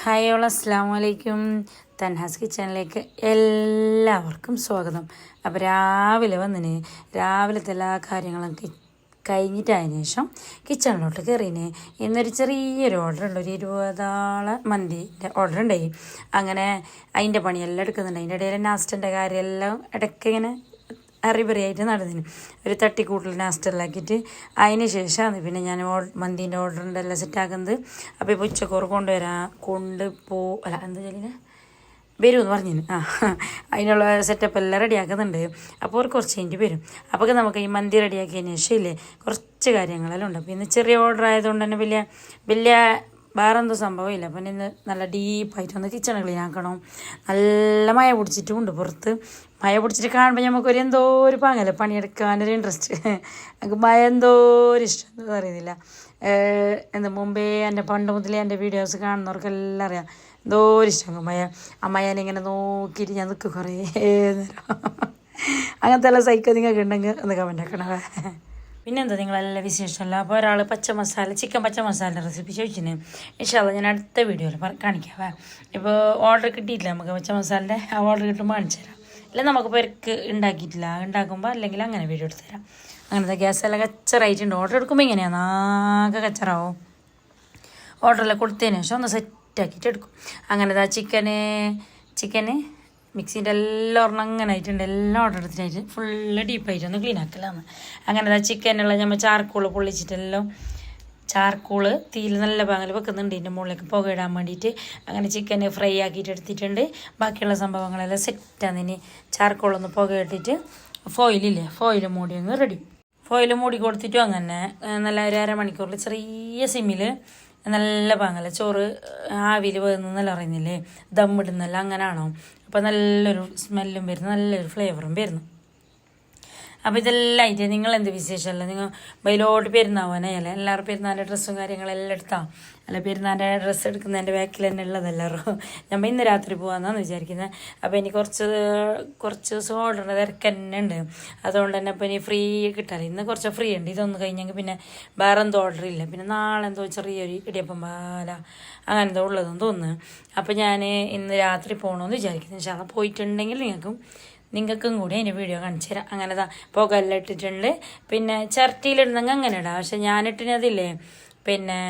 Hi all അസ്സാം വലൈക്കും. തൻഹാസ് കിച്ചണിലേക്ക് എല്ലാവർക്കും സ്വാഗതം. അപ്പോൾ രാവിലത്തെ എല്ലാ കാര്യങ്ങളും കഴിഞ്ഞിട്ടതിന് ശേഷം കിച്ചണിലോട്ട് കയറിനെ. ഇന്നൊരു ചെറിയൊരു ഓർഡർ ഉണ്ട്, ഒരു 20 മന്തിൻ്റെ ഓർഡർ ഉണ്ടായി. അങ്ങനെ അതിൻ്റെ പണിയെല്ലാം എടുക്കുന്നുണ്ട്. അതിൻ്റെ ഇടയിൽ നാസ്റ്റൻ്റെ കാര്യമെല്ലാം ഇടയ്ക്ക് ഇങ്ങനെ അറിബറിയായിട്ട് നടന്നിന്. ഒരു തട്ടിക്കൂട്ടൽ നാസ്റ്റെല്ലാക്കിയിട്ട് അതിന് ശേഷമാണ് പിന്നെ ഞാൻ മന്തീൻ്റെ ഓർഡറിൻ്റെ എല്ലാം സെറ്റാക്കുന്നത്. അപ്പോൾ ഇപ്പോൾ ഉച്ചക്കോറ് അല്ല എന്താ ചെല്ലിനെ വരുമെന്ന് പറഞ്ഞിന്. അതിനുള്ള സെറ്റപ്പ് എല്ലാം റെഡിയാക്കുന്നുണ്ട്. അപ്പോൾ ഒരു കുറച്ച് കഴിഞ്ഞിട്ട് വരും. അപ്പോൾ നമുക്ക് ഈ മന്തി റെഡിയാക്കിയതിന് ശേഷം ഇല്ലേ കുറച്ച് കാര്യങ്ങളെല്ലാം ഉണ്ട്. അപ്പോൾ ഇന്ന് ചെറിയ ഓർഡർ ആയതുകൊണ്ട് തന്നെ വലിയ വേറെ എന്തോ സംഭവമില്ല. അപ്പം ഇന്ന് നല്ല ഡീപ്പായിട്ടൊന്ന് കിച്ചൺ ക്ലീൻ ആക്കണം. നല്ല മഴ പിടിച്ചിട്ടുമുണ്ട് പുറത്ത്. മഴ പിടിച്ചിട്ട് കാണുമ്പോൾ നമുക്കൊരു എന്തോ ഒരു പാങ്ങല്ല പണിയെടുക്കാനൊരു ഇൻട്രസ്റ്റ്. നമുക്ക് മഴ എന്തോ ഒരു ഇഷ്ടം എന്താ അറിയുന്നില്ല. മുമ്പേ പണ്ട് മുതലേ എൻ്റെ വീഡിയോസ് കാണുന്നവർക്കെല്ലാം അറിയാം എന്തോ ഒരു ഇഷ്ടം മഴ. ആ മഴനെ നോക്കിയിട്ട് ഞാൻ നിൽക്കും കുറേ നേരം. അങ്ങനത്തെ എല്ലാം സൈക്കിൾ നിങ്ങൾക്ക് ഉണ്ടെങ്കിൽ ഒന്ന് കമൻ്റ് ആക്കണേ. പിന്നെന്താ നിങ്ങളെല്ലാം വിശേഷമല്ല. അപ്പോൾ ഒരാൾ ചിക്കൻ പച്ച മസാല റെസിപ്പി ചോദിച്ചിന്. ഇൻഷാല്ലാ ഞാൻ അടുത്ത വീഡിയോയിൽ കാണിക്കാം. ഇപ്പോൾ ഓർഡർ കിട്ടിയിട്ടില്ല നമുക്ക് പച്ച മസാലൻ്റെ. ആ ഓർഡർ കിട്ടുമ്പോൾ കാണിച്ചു തരാം. ഇല്ല നമുക്ക് പേർക്ക് ഉണ്ടാക്കിയിട്ടില്ല, ഉണ്ടാക്കുമ്പോൾ അല്ലെങ്കിൽ അങ്ങനെ വീഡിയോ എടുത്ത് തരാം. അങ്ങനത്തെ ഗ്യാസെല്ലാം കച്ചറായിട്ടുണ്ട്. ഓർഡർ എടുക്കുമ്പോൾ ഇങ്ങനെയാണ് ആകെ കച്ചറാവും. ഓർഡറെല്ലാം കൊടുത്തതിന് ശേഷം ഒന്ന് സെറ്റാക്കിയിട്ട് എടുക്കും. അങ്ങനത്തെ ചിക്കന് മിക്സിൻ്റെ എല്ലാം ഒരെണ്ണം അങ്ങനെ ആയിട്ടുണ്ട്. എല്ലാം ഓർഡർ എടുത്തിട്ടായിട്ട് ഫുള്ള് ഡീപ്പായിട്ട് ഒന്ന് ക്ലീൻ ആക്കലാണ്. അങ്ങനെ ചിക്കനുള്ള നമ്മൾ ചാർക്കോൾ പൊള്ളിച്ചിട്ടെല്ലാം ചാർക്കോള് തീയിൽ നല്ല പാങ്ങിൽ വെക്കുന്നുണ്ട്. ഇതിൻ്റെ മുകളിലേക്ക് പുകയിടാൻ വേണ്ടിയിട്ട്. അങ്ങനെ ചിക്കന് ഫ്രൈ ആക്കിയിട്ട് എടുത്തിട്ടുണ്ട്. ബാക്കിയുള്ള സംഭവങ്ങളെല്ലാം സെറ്റാണ്. ഇനി ചാർക്കോളൊന്ന് പുകയിട്ടിട്ട് ഫോയിൽ മൂടി അങ്ങ് റെഡി. ഫോയിൽ മൂടി കൊടുത്തിട്ടും അങ്ങനെ നല്ല ഒരു അരമണിക്കൂറിൽ ചെറിയ സിമ്മിൽ നല്ല പാങ്ങല ചോറ് ആവിയിൽ വേകുന്നല്ല അറിയുന്നില്ലേ, ദമ്മിടുന്നല്ല അങ്ങനെയാണോ. അപ്പോൾ നല്ലൊരു സ്മെല്ലും വരുന്നു, നല്ലൊരു ഫ്ലേവറും വരുന്നു. അപ്പോൾ ഇതെല്ലാം ആയിട്ട് നിങ്ങളെന്ത് വിശേഷമല്ല. നിങ്ങൾ ബൈലോട്ട് പെരുന്നാവാനല്ലേ എല്ലാവരും പെരുന്നാൻ്റെ ഡ്രസ്സും കാര്യങ്ങളെല്ലാം എടുത്താൽ അല്ല പെരുന്നാൻ്റെ ഡ്രസ്സ് എടുക്കുന്നതിൻ്റെ ബാക്കിൽ തന്നെ ഉള്ളതെല്ലാവരും. നമ്മൾ ഇന്ന് രാത്രി പോകാമെന്നാണ് വിചാരിക്കുന്നത്. അപ്പോൾ എനിക്ക് കുറച്ച് ദിവസം ഓർഡറിൻ്റെ തിരക്ക് തന്നെ ഉണ്ട്. അതുകൊണ്ട് തന്നെ ഇപ്പോൾ ഇനി ഫ്രീ കിട്ടാറില്ല. ഇന്ന് കുറച്ച് ഫ്രീ ഉണ്ട്. ഇതൊന്ന് കഴിഞ്ഞെങ്കിൽ പിന്നെ വേറെ എന്തോ ഓർഡർ ഇല്ല. പിന്നെ നാളെ എന്തോ ചെറിയൊരു ഇടിയപ്പം പാല അങ്ങനെ എന്തോ ഉള്ളതെന്ന് തോന്നുന്നു. അപ്പോൾ ഞാൻ ഇന്ന് രാത്രി പോകണമെന്ന് വിചാരിക്കുന്നു. പക്ഷേ അത് പോയിട്ടുണ്ടെങ്കിൽ നിങ്ങൾക്കും കൂടി അതിൻ്റെ വീഡിയോ കാണിച്ചു തരാം. അങ്ങനെ പുകയെല്ലാം ഇട്ടിട്ടുണ്ട്. പിന്നെ ചിരട്ടിയിലിടുന്നെങ്കിൽ അങ്ങനെ ഇടാം. പക്ഷെ ഞാനിട്ടിനതില്ലേ പിന്നെ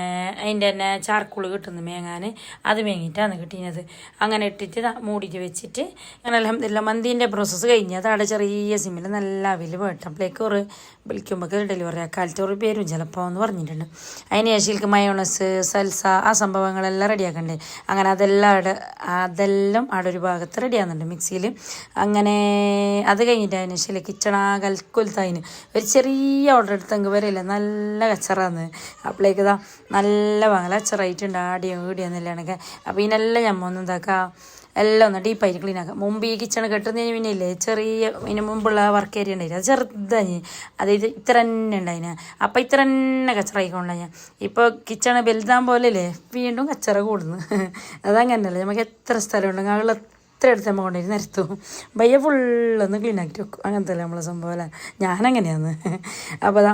അതിൻ്റെ തന്നെ ചാർക്കോൾ കിട്ടുന്നു മേങ്ങാൻ. അത് മേങ്ങിയിട്ടാണ് കിട്ടിയത്. അങ്ങനെ ഇട്ടിട്ട് മൂടിയിട്ട് വെച്ചിട്ട് അങ്ങനെ അൽഹംദുലില്ലാ മന്തീൻ്റെ പ്രോസസ്സ് കഴിഞ്ഞ് അത് അവിടെ ചെറിയ സിമ്മിൽ നല്ല അവിൽ വേട്ടപ്പിലേക്ക് ഒരു വിളിക്കുമ്പോൾ ഡെലിവറി ആക്കാലത്ത് ഒരു പേരും ചിലപ്പോൾ എന്ന് പറഞ്ഞിട്ടുണ്ട്. അതിന് ശേഷം മയോണസ് സൽസ ആ സംഭവങ്ങളെല്ലാം റെഡിയാക്കണ്ടേ. അങ്ങനെ അതെല്ലാം അവിടെ ഒരു ഭാഗത്ത് റെഡിയാകുന്നുണ്ട് മിക്സിയിൽ. അങ്ങനെ അത് കഴിഞ്ഞിട്ട് അതിന് ശേഷം കിച്ചണാകൽക്കൊലത്തതിന് ഒരു ചെറിയ ഓർഡർ എടുത്തെങ്കിൽ വരെയില്ല നല്ല കച്ചറാന്ന്. അപ്പോഴേക്ക് നല്ല വാങ്ങല അച്ചറായിട്ടുണ്ട്. ആടിയോ ഈടിയോന്നില്ലാണൊക്കെ. അപ്പോൾ ഇതിനെല്ലാം ഞമ്മ ഒന്ന് എന്താക്കാം എല്ലാം ഒന്ന് ഡീപ്പായിട്ട് ക്ലീൻ ആക്കാം. മുമ്പ് ഈ കിച്ചൺ കെട്ടുന്നതിന് പിന്നെ ഇല്ലേ ചെറിയ ഇതിന് മുമ്പുള്ള വർക്ക് ഏരിയ ഉണ്ടായിരുന്നു. അത് ചെറുതായി അത് ഇത്ര തന്നെ ഉണ്ടായിന്. അപ്പം ഇത്ര തന്നെ കച്ചറായിക്കൊണ്ടാ ഞാൻ. ഇപ്പോൾ കിച്ചണ് വലുതാൻ പോലെ അല്ലേ വീണ്ടും കച്ചറ കൂടുന്നു. അതങ്ങനെയല്ലേ നമുക്ക് എത്ര സ്ഥലം ഉണ്ടെങ്കിൽ അവൾ എത്ര എടുത്ത് നമ്മൾ കൊണ്ടുപോയി നിരത്തും. ബയ്യ ഫുള്ളൊന്ന് ക്ലീൻ ആക്കിയിട്ട് വെക്കും. അങ്ങനത്തെ അല്ലേ നമ്മളെ സംഭവം അല്ലേ. ഞാനങ്ങനെയാണ്. അപ്പോൾ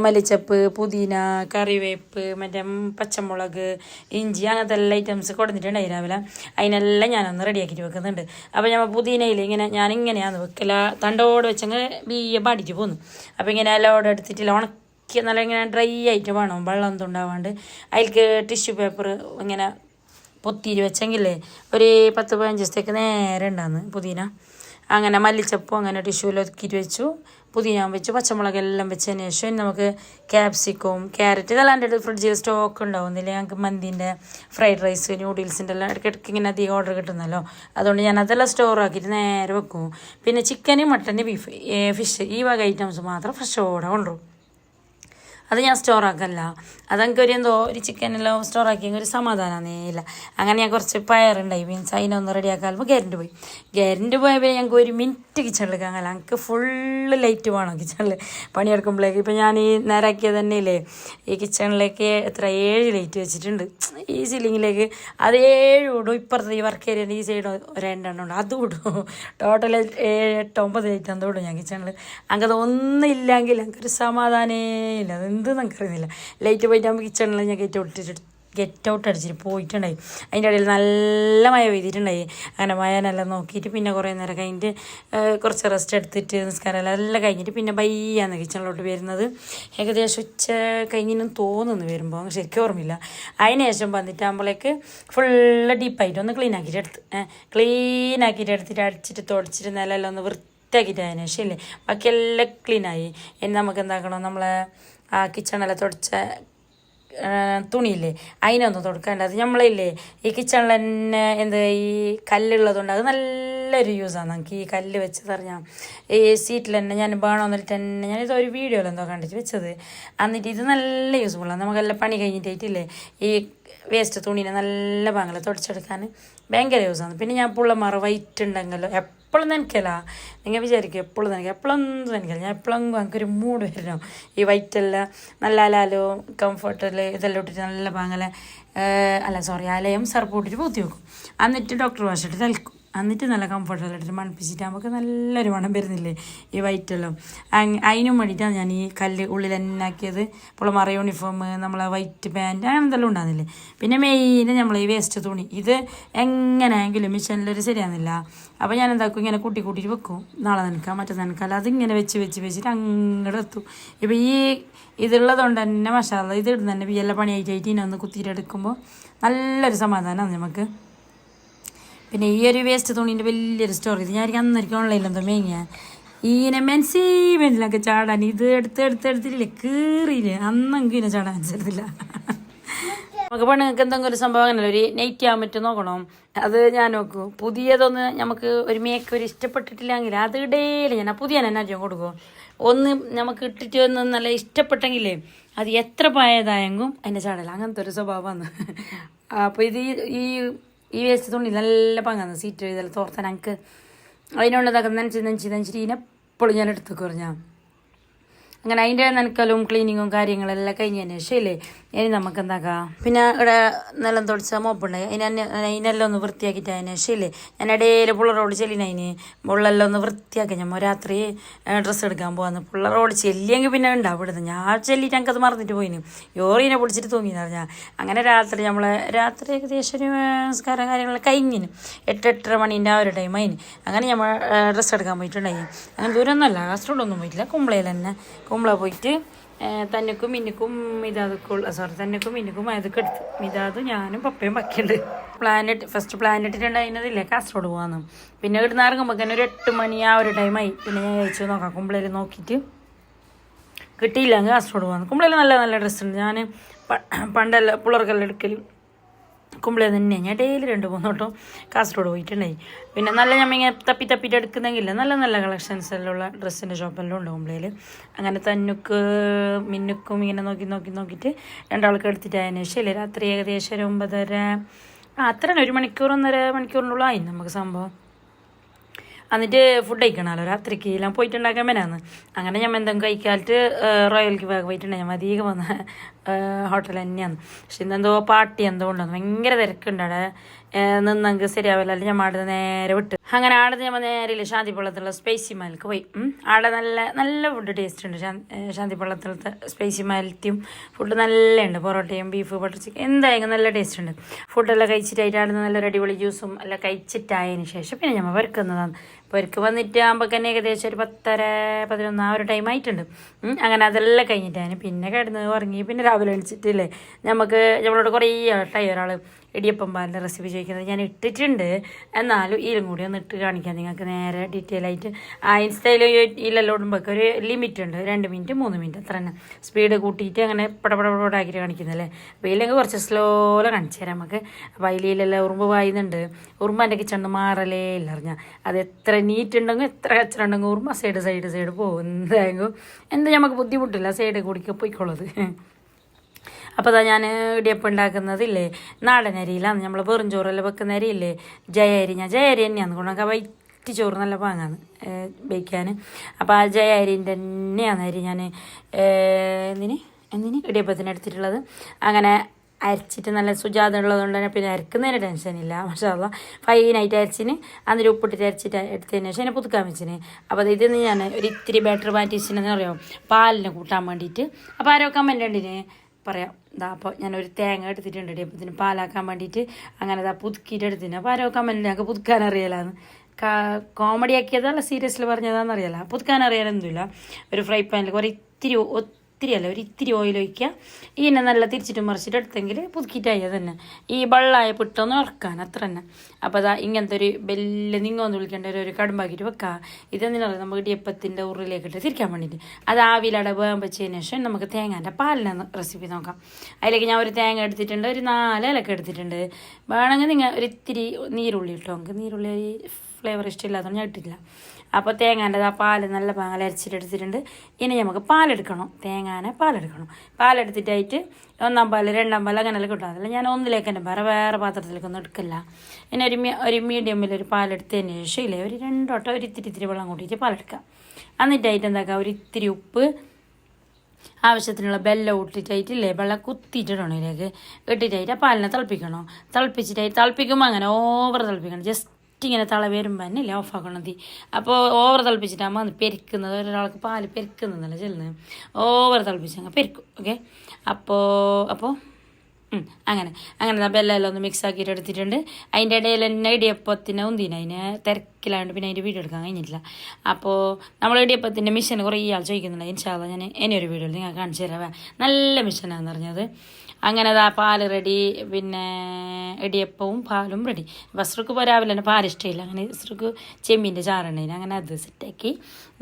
മല്ലിച്ചപ്പ്, പുതിന, കറിവേപ്പ്, പച്ചമുളക്, ഇഞ്ചി അങ്ങനത്തെ എല്ലാ ഐറ്റംസ് കൊടുത്തിട്ടുണ്ടായി രാവിലെ. അതിനെല്ലാം ഞാനൊന്ന് റെഡിയാക്കിയിട്ട് വെക്കുന്നുണ്ട്. അപ്പോൾ ഞാൻ പുതിനയിൽ ഞാനിങ്ങനെയാണ് വെക്കല. തണ്ടോട് വെച്ചങ്ങ് ബീയെ പാടിയിട്ട് പോന്നു. അപ്പോൾ ഇങ്ങനെ എല്ലാം എടുത്തിട്ടില്ല ഉണക്കി നല്ല ഇങ്ങനെ ഡ്രൈ ആയിട്ട് വേണം, വെള്ളം ഒന്നും ഉണ്ടാവാണ്ട്. അതിലേക്ക് ടിഷ്യൂ പേപ്പർ ഇങ്ങനെ പൊത്തിരി വെച്ചെങ്കിലേ ഒരു 10-15 ദിവസത്തേക്ക് നേരെ ഉണ്ടാകുന്നു പുതിന. അങ്ങനെ മല്ലിച്ചപ്പും അങ്ങനെ ടിഷ്യൂവിൽ ഒതുക്കിയിട്ട് വെച്ചു. പുതിന വെച്ചു, പച്ചമുളകെല്ലാം വെച്ചതിന് ശേഷം നമുക്ക് ക്യാപ്സിക്കും ക്യാരറ്റ് ഇതെല്ലാം എൻ്റെ ഫ്രിഡ്ജിൽ സ്റ്റോക്ക് ഉണ്ടാവുന്നില്ല. ഞങ്ങൾക്ക് മന്തീൻ്റെ ഫ്രൈഡ് റൈസ് ന്യൂഡിൽസിൻ്റെ എല്ലാം ഇടയ്ക്കിടയ്ക്ക് ഇങ്ങനെ അധികം ഓർഡർ കിട്ടുന്നല്ലോ. അതുകൊണ്ട് ഞാൻ അതെല്ലാം സ്റ്റോർ ആക്കിയിട്ട് നേരെ വെക്കും. പിന്നെ ചിക്കന് മട്ടന് ബീഫ് ഫിഷ് ഈ വക ഐറ്റംസ് മാത്രം ഫ്രഷോടെ കൊണ്ടുപോകും. അത് ഞാൻ സ്റ്റോർ ആക്കല്ല. അതെനിക്ക് ഒരു ചിക്കനെല്ലാം സ്റ്റോർ ആക്കിയെങ്കിൽ ഒരു സമാധാനമേ ഇല്ല. അങ്ങനെ ഞാൻ കുറച്ച് പയറുണ്ടായി മീൻസ് അതിനൊന്ന് റെഡിയാക്കാറുമ്പോൾ ഗ്യാരൻറ്റ് പോയപ്പോൾ ഞങ്ങൾക്ക് 1 മിനിറ്റ് കിച്ചണിലേക്ക് അങ്ങനെ ഞങ്ങൾക്ക് ഫുള്ള് ലൈറ്റ് വേണം കിച്ചണിൽ പണിയെടുക്കുമ്പോഴേക്ക്. ഇപ്പം ഞാൻ ഈ നേരാക്കിയത് തന്നെ ഇല്ലേ ഈ കിച്ചണിലേക്ക് 7 ലൈറ്റ് വെച്ചിട്ടുണ്ട് ഈ സീലിങ്ങിലേക്ക്. അത് 7 ഇടും. ഇപ്പുറത്തെ ഈ വർക്ക് ഏരിയൻ്റെ ഈ സൈഡ് 2 ഉണ്ട്, അതും ഇടും. ടോട്ടൽ 8-9 ലൈറ്റ് എന്തോ ഇടും ഞാൻ കിച്ചണിൽ. അങ്ങനെ ഒന്നില്ലെങ്കിൽ ഞങ്ങൾക്കൊരു സമാധാനമേ ഇല്ല. എന്ത് നമുക്കറിയുന്നില്ല. ലൈറ്റ് പോയിട്ട് കിച്ചണിൽ ഞാൻ കയറ്റി ഗെറ്റ് ഔട്ട് അടിച്ചിട്ട് പോയിട്ടുണ്ടായി. അതിൻ്റെ ഇടയിൽ നല്ല മഴ പെയ്തിട്ടുണ്ടായി. അങ്ങനെ മഴനെല്ലാം നോക്കിയിട്ട് പിന്നെ കുറേ നേരം കഴിഞ്ഞിട്ട് കുറച്ച് റെസ്റ്റ് എടുത്തിട്ട് നിസ്കാരം എല്ലാം കഴിഞ്ഞിട്ട് പിന്നെ ബയ്യാന്ന് കിച്ചണിലോട്ട് വരുന്നത്. ഏകദേശം ഉച്ച കഴിഞ്ഞെന്ന് തോന്നുന്നു വരുമ്പോൾ, ശരിക്കും ഓർമ്മയില്ല. അതിന് ശേഷം വന്നിട്ടാകുമ്പോഴേക്ക് ഫുള്ള് ഡീപ്പായിട്ട് ഒന്ന് ക്ലീൻ ആക്കിയിട്ട് എടുത്തിട്ട് അടിച്ചിട്ട് തുടച്ചിട്ട് നിലമെല്ലാം ഒന്ന് വൃത്തിയാക്കിയിട്ട് അതിന് ശേഷം ഇല്ലേ ബാക്കിയെല്ലാം ക്ലീനായി. ഇനി നമുക്ക് എന്താക്കണം, നമ്മളെ ആ കിച്ചണെല്ലാം തുടച്ച തുണിയില്ലേ അതിനൊന്നും തുടക്കേണ്ട. അത് നമ്മളില്ലേ ഈ കിച്ചണിൽ തന്നെ ഈ കല്ലുള്ളതുകൊണ്ട് അത് നല്ലൊരു യൂസാണ് നമുക്ക്. ഈ കല്ല് വെച്ച് പറഞ്ഞാൽ ഈ സീറ്റിൽ തന്നെ ഞാൻ വേണമെന്നിട്ട് തന്നെ ഞാനിത് ഒരു വീഡിയോയിൽ എന്തോ കണ്ടിട്ട് വെച്ചത്. എന്നിട്ട് ഇത് നല്ല യൂസ്ഫുള്ളാണ്. നമുക്കെല്ലാം പണി കഴിഞ്ഞിട്ടായിട്ടില്ലേ ഈ വേസ്റ്റ് തുണീനെ നല്ല പാങ്ങല തുടച്ചെടുക്കാൻ ഭയങ്കര യൂസാണ്. പിന്നെ ഞാൻ പുള്ളമാറ് വൈറ്റ് ഉണ്ടെങ്കിലോ എപ്പോഴും നനയ്ക്കല. നിങ്ങൾ വിചാരിക്കും എപ്പോഴും നനയ്ക്കുക, എപ്പോഴൊന്നും നനയ്ക്കില്ല. ഞാൻ എപ്പോഴും എനിക്കൊരു മൂഡ് വരണം ഈ വൈറ്റെല്ലാം നല്ല അലാലോ കംഫർട്ടിൽ ഇതെല്ലാം ഇട്ടിട്ട് നല്ല പാങ്ങല അലയും സർപ്പ് ഇട്ടിട്ട് പൂത്തി വെക്കും. എന്നിട്ട് ഡോക്ടർ വാഷ് ഇട്ട് തലക്കും. എന്നിട്ട് നല്ല കംഫർട്ടെല്ലാം ഇട്ടിട്ട് മണപ്പിച്ചിട്ട് നമുക്ക് നല്ലൊരു മണം വരുന്നില്ലേ ഈ വൈറ്റെല്ലാം. അതിനും വേണ്ടിയിട്ടാണ് ഞാൻ ഈ കല്ല് ഉള്ളിൽ തന്നെ ആക്കിയത്. പുള്ളമാറ യൂണിഫോം, നമ്മളെ വൈറ്റ് പാൻറ്റ് അങ്ങനെ എന്തെല്ലാം ഉണ്ടാകുന്നില്ലേ. പിന്നെ മെയിൻ നമ്മൾ ഈ വേസ്റ്റ് തുണി ഇത് എങ്ങനെയെങ്കിലും മിഷനിലൊരു ശരിയാകുന്നില്ല. അപ്പോൾ ഞാൻ എന്താക്കും, ഇങ്ങനെ കൂട്ടിയിട്ട് വെക്കും. നാളെ നനക്കാം മറ്റേ നനക്കാം, അതിങ്ങനെ വെച്ചിട്ട് അങ്ങോട്ട് എത്തും. ഇപ്പോൾ ഈ ഇതുള്ളതുകൊണ്ട് തന്നെ മഷാല ഇത് ഇടുന്ന തന്നെ എല്ലാ പണിയായിട്ട് ഇതിനൊന്ന് കുത്തിയിട്ടെടുക്കുമ്പോൾ നല്ലൊരു സമാധാനമാണ് നമുക്ക്. പിന്നെ ഈ ഒരു വേസ്റ്റ് തുണീൻ്റെ വലിയൊരു സ്റ്റോറി ഇത് ഞാൻ അന്നേരം ഓൺലൈനിൽ എന്തോ മേങ്ങിയ ഈനെ മെൻസിമെൻറ്റിലൊക്കെ ചാടാൻ ഇത് എടുത്തിട്ടില്ലേ കീറിയില്ലേ അന്നെങ്കിൽ ഇതിനെ ചാടാൻ അനുസരിച്ചില്ല. നമുക്ക് പെണ്ണുങ്ങൾക്ക് എന്തെങ്കിലും ഒരു സംഭവം അങ്ങനെയല്ല, ഒരു നൈറ്റ് ആകാൻ പറ്റും നോക്കണം. അത് ഞാൻ നോക്കും. പുതിയതൊന്ന് നമുക്ക് ഒരു മേക്ക് ഒരു ഇഷ്ടപ്പെട്ടിട്ടില്ലെങ്കിൽ അത് ഇടയില്ല. ഞാൻ പുതിയ തന്നെ അധികം കൊടുക്കും. ഒന്ന് നമുക്ക് ഇട്ടിട്ട് ഒന്ന് നല്ല ഇഷ്ടപ്പെട്ടെങ്കിലേ അത് എത്ര പായതായെങ്കും അതിൻ്റെ ചാടല അങ്ങനത്തെ ഒരു സ്വഭാവമാണ്. അപ്പോൾ ഇത് ഈ വേസ്റ്റ് തുണി നല്ല പങ്കാന്ന് സീറ്റ് ഇതെല്ലാം തോർത്താൻ എനിക്ക് അതിനുള്ളതൊക്കെ നനച്ചിട്ട് ഇതിനെപ്പോഴും ഞാൻ എടുത്തു കുറഞ്ഞാൽ അങ്ങനെ അതിൻ്റെ നനക്കലും ക്ലീനിങ്ങും കാര്യങ്ങളെല്ലാം കഴിഞ്ഞതിന് ശേഷം ഇല്ലേ ഇനി നമുക്ക് എന്താക്കാം. പിന്നെ ഇവിടെ നിലം തുടച്ച മോപ്പുണ്ടായി അതിനെല്ലാം ഒന്ന് വൃത്തിയാക്കിയിട്ട് അതിന് ശേഷം ഇല്ലേ ഞാൻ ഇടയിൽ പുള്ളറോട് ചെല്ലിനതിന് മുള്ളെല്ലാം ഒന്ന് വൃത്തിയാക്കി. ഞാൻ രാത്രി ഡ്രസ്സ് എടുക്കാൻ പോകാന്ന് പുള്ളറോട് ചെല്ലിയെങ്കിൽ പിന്നെ ഉണ്ടാവും ഇവിടുന്ന്. ഞാൻ ചെല്ലിയിട്ട് എനിക്കത് മറന്നിട്ട് പോയിന് യോറിനെ പിടിച്ചിട്ട് തൂങ്ങിന്ന് പറഞ്ഞാൽ. അങ്ങനെ രാത്രി ഏകദേശം ഒരു സംസ്കാരം കാര്യങ്ങളെല്ലാം കഴിഞ്ഞിന് 8-8:30 മണീൻ്റെ ആ ഒരു ടൈം അതിന്. അങ്ങനെ നമ്മൾ ഡ്രസ്സ് എടുക്കാൻ പോയിട്ടുണ്ടായി. അങ്ങനെ ദൂരമൊന്നുമല്ല, കാസർഗോഡൊന്നും പോയിട്ടില്ല, കുമ്പളയിൽ തന്നെ. കുമ്പള പോയിട്ട് തന്നക്കും മിന്നുക്കും തന്നക്കും മിന്നുക്കും അതൊക്കെ എടുത്തു. മിതാത് ഞാനും പപ്പയും ബാക്കിയുണ്ട്. ഫസ്റ്റ് പ്ലാൻ ഇട്ടിട്ടുണ്ടായിരുന്നതില്ലേ കാസർഗോഡ് പോകാമെന്ന്. പിന്നെ ഇവിടുന്ന് ഇറങ്ങുമ്പോൾ തന്നെ ഒരു 8 മണി ആ ഒരു ടൈമായി. പിന്നെ ഞാൻ അയച്ചു നോക്കാം കുമ്പളയിൽ നോക്കിയിട്ട് കിട്ടിയില്ല അങ്ങ് കാസർഗോഡ് പോകാമെന്ന്. കുമ്പളയിൽ നല്ല നല്ല ഡ്രസ്സുണ്ട്. ഞാൻ പണ്ടെല്ലാം പിള്ളേർക്കെല്ലാം എടുക്കലും കുമ്പളയിൽ തന്നെ ഞാൻ ഡെയിലി 2-3 വട്ടം കാസർഗോഡ് പോയിട്ടുണ്ടായി. പിന്നെ നല്ല ഞമ്മിങ്ങനെ തപ്പിയിട്ട് എടുക്കുന്നെങ്കില്ല നല്ല നല്ല കളക്ഷൻസെല്ലാം ഡ്രസ്സിൻ്റെ ഷോപ്പെല്ലാം ഉണ്ട് കുമ്പളയിൽ. അങ്ങനെ മിന്നുക്കും ഇങ്ങനെ നോക്കിയിട്ട് രണ്ടാൾക്ക് എടുത്തിട്ട് അതിന് ശേഷം ഇല്ലേ രാത്രി ഏകദേശം ഒരു 9:30 അത്ര 1 മണിക്കൂർ 1.5 മണിക്കൂറിനുള്ള ആയി നമുക്ക് സംഭവം. എന്നിട്ട് ഫുഡ് കഴിക്കണമല്ലോ രാത്രിക്ക് എല്ലാം പോയിട്ടുണ്ടാക്കാൻ വേനാന്ന്. അങ്ങനെ ഞാൻ എന്തെങ്കിലും കഴിക്കാലിട്ട് റോയൽക്ക് പോയിട്ടുണ്ടായി. ഞാൻ അധികം വന്ന ഹോട്ടൽ തന്നെയാണ്. പക്ഷെ ഇന്നെന്തോ പാർട്ടി എന്തോ ഉണ്ടെന്ന് ഭയങ്കര തിരക്കുണ്ട് അവിടെ. നിന്നെങ്കിൽ ശരിയാവില്ല, അല്ലെങ്കിൽ ഞാൻ ആടെ നേരെ വിട്ട്. അങ്ങനെ ആടെ ഞാൻ നേരെ ശാന്തിപ്പള്ളത്തുള്ള സ്പൈസി മാലിക്ക് പോയി. ആടെ നല്ല നല്ല ഫുഡ് ടേസ്റ്റ് ഉണ്ട്. ശാന്തിപ്പള്ളത്തിലത്തെ സ്പൈസി മാലിറ്റിയും ഫുഡ് നല്ല ഉണ്ട്. പൊറോട്ടയും ബീഫ് ബട്ടർ ചിക്കൻ എന്തായാലും നല്ല ടേസ്റ്റ് ഉണ്ട്. ഫുഡെല്ലാം കഴിച്ചിട്ടായിട്ട് ആടെ നല്ലൊരു അടിപൊളി ജ്യൂസും എല്ലാം കഴിച്ചിട്ടായതിന് ശേഷം പിന്നെ നമ്മൾ വരക്കുന്നതാണ്. പൊരക്ക് വന്നിട്ട് ആകുമ്പോൾ തന്നെ ഏകദേശം ഒരു 10:30-11 ആ ഒരു ടൈം ആയിട്ടുണ്ട്. അങ്ങനെ അതെല്ലാം കഴിഞ്ഞിട്ടാണ് പിന്നെ കിടന്ന് ഉറങ്ങി. പിന്നെ രാവിലെ എണിച്ചിട്ടില്ലേ നമ്മളോട് കുറേ ഒരാൾ ഇടിയപ്പം പാലിൻ്റെ റെസിപ്പി ചോദിക്കുന്നത് ഞാൻ ഇട്ടിട്ടുണ്ട്. എന്നാലും ഇതിലും കൂടി ഒന്ന് ഇട്ട് കാണിക്കാം നിങ്ങൾക്ക് നേരെ ഡീറ്റെയിൽ ആയിട്ട്. ഇൻസ്റ്റയിൽ ഇതിലെല്ലാം ഇടുമ്പോൾ ഒരു ലിമിറ്റ് ഉണ്ട്, 2 മിനിറ്റ് 3 മിനിറ്റ് അത്ര തന്നെ. സ്പീഡ് കൂട്ടിയിട്ട് അങ്ങനെ പടപടപടാക്കിയിട്ട് കാണിക്കുന്നല്ലേ. അപ്പോൾ ഇതിലെങ്കിൽ കുറച്ച് സ്ലോയിൽ കാണിച്ചു തരാം നമുക്ക്. അപ്പോൾ അതിലെല്ലാം ഉറുമ്പ് വായുന്നുണ്ട്. ഉറുമ്പൻ്റെ കിച്ചണിൽ മാറലേ ഇല്ല അറിഞ്ഞാൽ. അത് എത്ര നീറ്റ് ഉണ്ടെങ്കിൽ എത്ര കച്ചറുണ്ടെങ്കിൽ ഉറുമ്പ് സൈഡ് പോകും. എന്താ നമുക്ക് ബുദ്ധിമുട്ടില്ല, സൈഡ് കൂടിക്ക് പോയിക്കോളത്. അപ്പോൾ അതാ ഞാൻ ഇടിയപ്പം ഉണ്ടാക്കുന്നതില്ലേ നാടൻ അരിയിലാണ്. നമ്മൾ വെറും ചോറെല്ലാം വെക്കുന്ന അരിയില്ലേ ജയ അരി. ഞാൻ ജയ അരി തന്നെയാണ് കൊണ്ടൊക്കെ വൈറ്റ് ചോറ് നല്ല പാങ്ങാണ് ബേക്കാൻ. അപ്പോൾ ആ ജയ അരിൻ്റെ തന്നെയാണ് അരി ഞാൻ എന്തിന് ഇടിയപ്പത്തിന് എടുത്തിട്ടുള്ളത്. അങ്ങനെ അരച്ചിട്ട് നല്ല സുജാത ഉള്ളതുകൊണ്ട് തന്നെ പിന്നെ അരക്കുന്നതിന് ടെൻഷനില്ല. മാഷാഅല്ലാ ഫൈനായിട്ട് അരച്ചിന് അതിൽ ഉപ്പിട്ടിട്ട് അരച്ചിട്ട് എടുത്തതിന് ശേഷം അതിനെ പുതുക്കാൻ വെച്ചിന്. അപ്പോൾ ഇതിൽ നിന്ന് ഞാൻ ഒരു ഇത്തിരി ബാറ്റർ മാറ്റിച്ചിനെന്ന് പറയാം പാലിന് കൂട്ടാൻ വേണ്ടിയിട്ട്. അപ്പോൾ ആരോ കമൻ്റ് ഉണ്ടിന് പറയാം. അപ്പോൾ ഞാനൊരു തേങ്ങ എടുത്തിട്ടുണ്ട് ഇടിയപ്പത്തിന് പാലാക്കാൻ വേണ്ടിയിട്ട്. അങ്ങനെ പുതുക്കിയിട്ട് എടുത്തിന്. അപ്പോൾ ആരോ കമൻറ്റിൽ ഞങ്ങൾക്ക് പുതുക്കാൻ അറിയില്ലാന്ന്. കോമഡി ആക്കിയതല്ല, സീരിയസിൽ പറഞ്ഞതാണെന്നറിയില്ല. പുതുക്കാൻ അറിയാനൊന്നുമില്ല. ഒരു ഫ്രൈ പാനിൽ കുറേ ഒത്തിരി അല്ല, ഒരു ഇത്തിരി ഓയിൽ ഒഴിക്കുക. ഇതിനെ നല്ല തിരിച്ചിട്ട് മറിച്ചിട്ട് എടുത്തെങ്കിൽ പുതുക്കിയിട്ടായി തന്നെ. ഈ വെള്ളമായ പിട്ടൊന്ന് ഇറക്കാൻ അത്ര തന്നെ. അപ്പോൾ അതാ ഇങ്ങനത്തെ ഒരു ബെല്ല് നിങ്ങൊന്ന് വിളിക്കേണ്ട ഒരു കടുമ്പാക്കിയിട്ട് വെക്കുക. ഇതെന്തിനാണ് നമുക്ക് ഇടിയപ്പത്തിൻ്റെ ഉരുളിലേക്കിട്ട് തിരിക്കാൻ വേണ്ടിയിട്ട്. അത് ആവിലട വേഗം വെച്ചതിന് ശേഷം നമുക്ക് തേങ്ങാൻ്റെ പാലിന് റെസിപ്പി നോക്കാം. അതിലേക്ക് ഞാൻ ഒരു തേങ്ങ എടുത്തിട്ടുണ്ട്, ഒരു 4 ഇലക്ക എടുത്തിട്ടുണ്ട്. വേണമെങ്കിൽ നിങ്ങൾ ഒരു ഇത്തിരി നീരുള്ളി ഇട്ടോ. നമുക്ക് നീരുള്ളി ഫ്ലേവർ ഇഷ്ടമില്ലാത്തതുകൊണ്ട് ഞാൻ ഇട്ടിട്ടില്ല. അപ്പോൾ തേങ്ങാൻ്റെ ആ പാൽ നല്ല പാൽ അരച്ചിട്ടെടുത്തിട്ടുണ്ട്. ഇനി നമുക്ക് പാലെടുക്കണം, തേങ്ങാനെ പാലെടുക്കണം. പാലെടുത്തിട്ടായിട്ട് 1-ാം പാൽ 2-ാം പാൽ അങ്ങനെല്ലാം കിട്ടും. അതല്ല ഞാൻ ഒന്നിലേക്ക് തന്നെ വേറെ പാത്രത്തിലേക്കൊന്നും എടുക്കില്ല. പിന്നെ ഒരു മീഡിയമിലൊരു പാലെടുത്തതിന് ശേഷം ഇല്ലേ ഒരു 2 വട്ടം ഒരു ഇത്തിരി വെള്ളം കൂട്ടിയിട്ട് പാലെടുക്കാം. എന്നിട്ടായിട്ട് എന്താക്കുക, ഒരു ഇത്തിരി ഉപ്പ്, ആവശ്യത്തിനുള്ള വെള്ളം ഇട്ടിട്ടായിട്ടില്ലേ വെള്ളം കുത്തിയിട്ടിടണം. ഇതിലേക്ക് ഇട്ടിട്ടായിട്ട് പാലിനെ തിളപ്പിക്കണം. തിളപ്പിക്കുമ്പോൾ അങ്ങനെ ഓവർ തിളപ്പിക്കണം. ജസ്റ്റ് ഇങ്ങനെ തള വരുമ്പോൾ തന്നെ ഇല്ലേ ഓഫാക്കണം തീ. അപ്പോൾ ഓവർ തിളപ്പിച്ചിട്ടാകുമ്പോൾ അത് പെരുക്കുന്നത്, ഒരാൾക്ക് പാല് പെരുക്കുന്നതല്ല ചെല്ലുന്നത്. ഓവർ തിളപ്പിച്ചങ്ങ് പെരുക്കും. ഓക്കെ, അപ്പോൾ അങ്ങനെ ബെല്ലെല്ലാം ഒന്ന് മിക്സ് ആക്കിയിട്ട് എടുത്തിട്ടുണ്ട്. അതിൻ്റെ ഇടയിൽ തന്നെ ഇടിയപ്പത്തിനെ അതിനെ തിരക്കിലായതുകൊണ്ട് പിന്നെ അതിൻ്റെ വീഡിയോ എടുക്കാൻ കഴിഞ്ഞിട്ടില്ല. അപ്പോൾ നമ്മൾ ഇടിയപ്പത്തിൻ്റെ മിഷൻ കുറേ ആൾ ചോദിക്കുന്നുണ്ട്. ഇൻഷാ അല്ലാഹ് ഞാൻ ഇനിയൊരു വീഡിയോയിൽ നിങ്ങൾ കാണിച്ചു തരാം. നല്ല മിഷനാണെന്ന് പറഞ്ഞത്. അങ്ങനെ അതാ പാല് റെഡി, പിന്നെ ഇടിയപ്പവും പാലും റെഡി. വസ്ത്രക്ക് ഇപ്പോൾ രാവിലെ തന്നെ പാൽ ഇഷ്ടമില്ല. അങ്ങനെ വസ്ത്രക്ക് ചെമ്മീൻ്റെ ചാറുണ്ടായിന്. അങ്ങനെ അത് സെറ്റാക്കി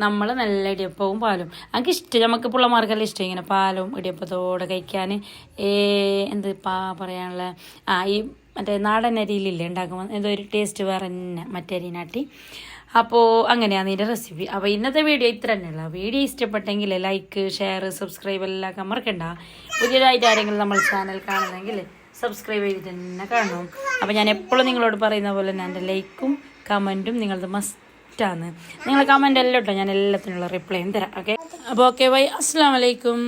നമ്മൾ നല്ല ഇടിയപ്പവും പാലും. എനിക്ക് ഇഷ്ടം, നമുക്ക് പിള്ളമാർക്കെല്ലാം ഇഷ്ടം ഇങ്ങനെ പാലും ഇടിയപ്പത്തോടെ കഴിക്കാൻ. എന്ത് പറയാനുള്ള ഈ മറ്റേ നാടൻ അരിയിലില്ലേ ഉണ്ടാക്കുമ്പോൾ എന്തോ ഒരു ടേസ്റ്റ് വേറെ തന്നെ മറ്റേ അരിനാട്ടി. അപ്പോൾ അങ്ങനെയാണ് ഇതിൻ്റെ റെസിപ്പി. അപ്പോൾ ഇന്നത്തെ വീഡിയോ ഇത്ര തന്നെയുള്ള. വീഡിയോ ഇഷ്ടപ്പെട്ടെങ്കിൽ ലൈക്ക്, ഷെയർ, സബ്സ്ക്രൈബ് എല്ലാം മറക്കണ്ട. പുതിയതായിട്ട് ആരെങ്കിലും നമ്മൾ ചാനൽ കാണുന്നെങ്കിൽ സബ്സ്ക്രൈബ് ചെയ്തിട്ട് തന്നെ കാണണം. അപ്പോൾ ഞാൻ എപ്പോഴും നിങ്ങളോട് പറയുന്ന പോലെ തന്നെ എൻ്റെ ലൈക്കും കമൻറ്റും നിങ്ങളത് മസ്റ്റാണ്. നിങ്ങൾ കമൻ്റ് എല്ലാം ഇട്ടോ, ഞാൻ എല്ലാത്തിനുള്ള റിപ്ലൈയും തരാം. ഓക്കെ, അപ്പോൾ ഓക്കെ ബൈ, അസ്സലാമു അലൈക്കും.